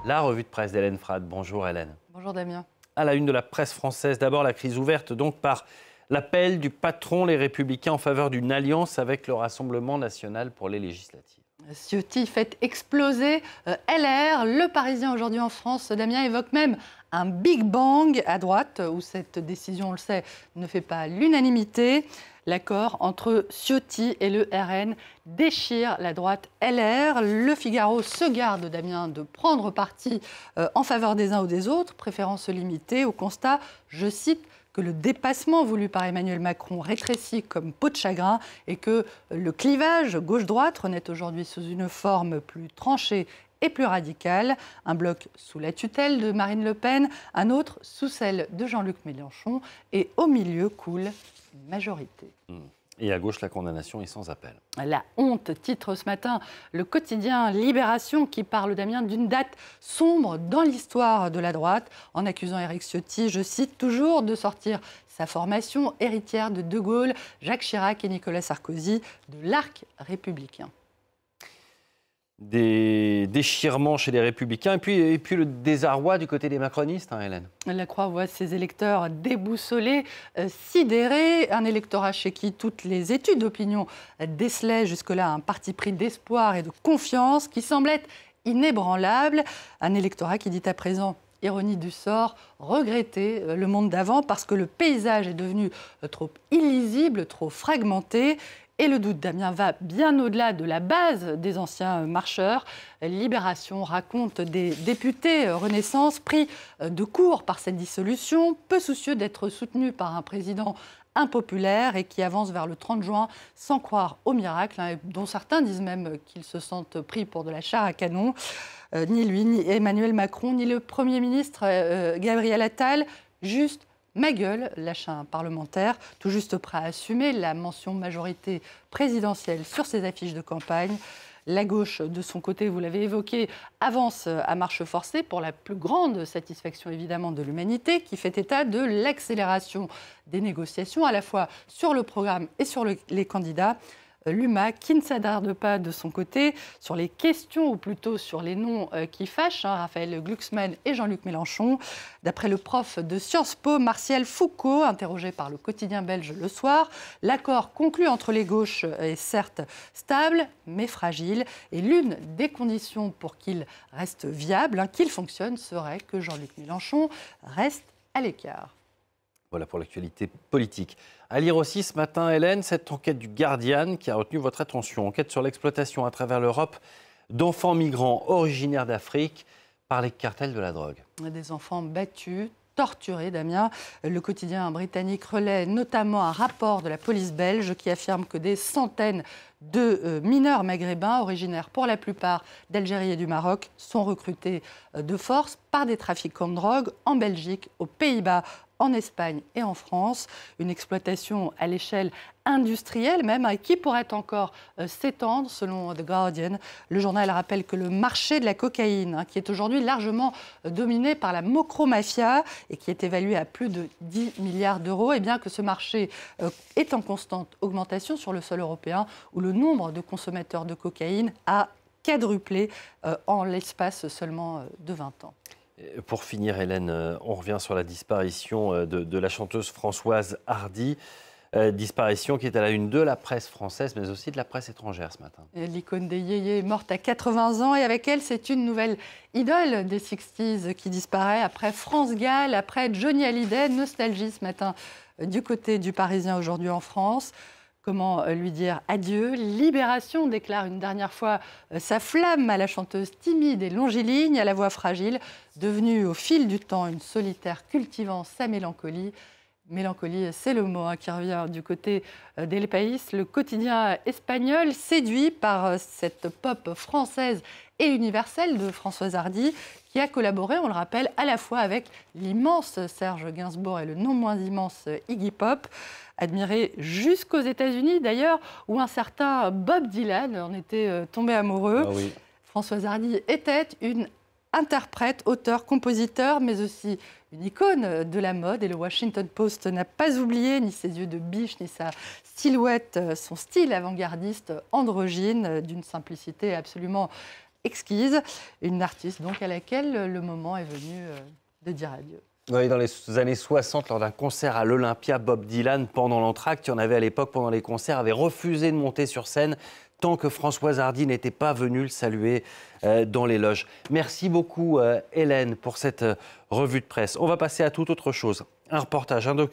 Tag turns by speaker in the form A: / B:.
A: La revue de presse d'Hélène Frade. Bonjour Hélène.
B: Bonjour Damien.
A: À la une de la presse française, d'abord la crise ouverte donc par l'appel du patron Les Républicains en faveur d'une alliance avec le Rassemblement national pour les législatives.
B: Ciotti fait exploser LR. Le Parisien aujourd'hui en France, Damien, évoque même un Big Bang à droite, où cette décision, on le sait, ne fait pas l'unanimité. L'accord entre Ciotti et le RN déchire la droite LR. Le Figaro se garde, Damien, de prendre parti en faveur des uns ou des autres, préférant se limiter au constat, je cite, que le dépassement voulu par Emmanuel Macron rétrécit comme peau de chagrin et que le clivage gauche-droite renaît aujourd'hui sous une forme plus tranchée et plus radicale. Un bloc sous la tutelle de Marine Le Pen, un autre sous celle de Jean-Luc Mélenchon et au milieu coule une majorité.
A: Et à gauche, la condamnation est sans appel.
B: La honte, titre ce matin le quotidien Libération qui parle, Damien, d'une date sombre dans l'histoire de la droite en accusant Éric Ciotti, je cite, toujours de sortir sa formation héritière de De Gaulle, Jacques Chirac et Nicolas Sarkozy de l'arc républicain.
A: Des déchirements chez les Républicains et puis le désarroi du côté des macronistes, hein, Hélène.
B: La Croix voit ses électeurs déboussolés, sidérés, un électorat chez qui toutes les études d'opinion décelaient jusque-là un parti pris d'espoir et de confiance qui semble être inébranlable, un électorat qui dit à présent, ironie du sort, regretter le monde d'avant parce que le paysage est devenu trop illisible, trop fragmenté. Et le doute, Damien, va bien au-delà de la base des anciens marcheurs. Libération raconte des députés Renaissance pris de court par cette dissolution, peu soucieux d'être soutenus par un président impopulaire et qui avance vers le 30 juin sans croire au miracle, hein, dont certains disent même qu'ils se sentent pris pour de la chair à canon. Ni lui, ni Emmanuel Macron, ni le Premier ministre Gabriel Attal, juste ma gueule, lâche un parlementaire, tout juste prêt à assumer la mention majorité présidentielle sur ses affiches de campagne. La gauche, de son côté, vous l'avez évoqué, avance à marche forcée pour la plus grande satisfaction évidemment de l'humanité, qui fait état de l'accélération des négociations, à la fois sur le programme et sur les candidats. L'UMA, qui ne s'attarde pas de son côté sur les questions, ou plutôt sur les noms qui fâchent, hein, Raphaël Glucksmann et Jean-Luc Mélenchon. D'après le prof de Sciences Po, Martial Foucault, interrogé par le quotidien belge Le Soir, l'accord conclu entre les gauches est certes stable, mais fragile. Et l'une des conditions pour qu'il reste viable, hein, qu'il fonctionne, serait que Jean-Luc Mélenchon reste à l'écart.
A: Voilà pour l'actualité politique. À lire aussi ce matin, Hélène, cette enquête du Guardian qui a retenu votre attention. Enquête sur l'exploitation à travers l'Europe d'enfants migrants originaires d'Afrique par les cartels de la drogue.
B: Des enfants battus, torturés, Damien. Le quotidien britannique relaie notamment un rapport de la police belge qui affirme que des centaines de mineurs maghrébins, originaires pour la plupart d'Algérie et du Maroc, sont recrutés de force par des trafiquants de drogue en Belgique, aux Pays-Bas, en Espagne et en France. Une exploitation à l'échelle industrielle même, qui pourrait encore s'étendre selon The Guardian. Le journal rappelle que le marché de la cocaïne, hein, qui est aujourd'hui largement dominé par la mocro-mafia et qui est évalué à plus de 10 milliards d'euros, et bien que ce marché est en constante augmentation sur le sol européen où le nombre de consommateurs de cocaïne a quadruplé en l'espace seulement de 20 ans.
A: Pour finir, Hélène, on revient sur la disparition de la chanteuse Françoise Hardy. Disparition qui est à la une de la presse française, mais aussi de la presse étrangère ce matin.
B: L'icône des yéyés est morte à 80 ans et avec elle, c'est une nouvelle idole des 60s qui disparaît après France Gall, après Johnny Hallyday. Nostalgie ce matin du côté du Parisien aujourd'hui en France. Comment lui dire adieu? Libération déclare une dernière fois sa flamme à la chanteuse timide et longiligne, à la voix fragile, devenue au fil du temps une solitaire cultivant sa mélancolie. Mélancolie, c'est le mot qui revient du côté d'El País. Le quotidien espagnol, séduit par cette pop française et universelle de Françoise Hardy, qui a collaboré, on le rappelle, à la fois avec l'immense Serge Gainsbourg et le non moins immense Iggy Pop, admiré jusqu'aux États-Unis d'ailleurs, où un certain Bob Dylan en était tombé amoureux.
A: Ah oui.
B: Françoise Hardy était une interprète, auteur, compositeur, mais aussi une icône de la mode. Et le Washington Post n'a pas oublié ni ses yeux de biche, ni sa silhouette, son style avant-gardiste androgyne, d'une simplicité absolument exquise. Une artiste donc à laquelle le moment est venu de dire adieu.
A: Oui, dans les années 60, lors d'un concert à l'Olympia, Bob Dylan, pendant l'entracte, il y en avait à l'époque pendant les concerts, avait refusé de monter sur scène tant que Françoise Hardy n'était pas venue le saluer dans les loges. Merci beaucoup Hélène pour cette revue de presse. On va passer à toute autre chose. Un reportage, un documentaire.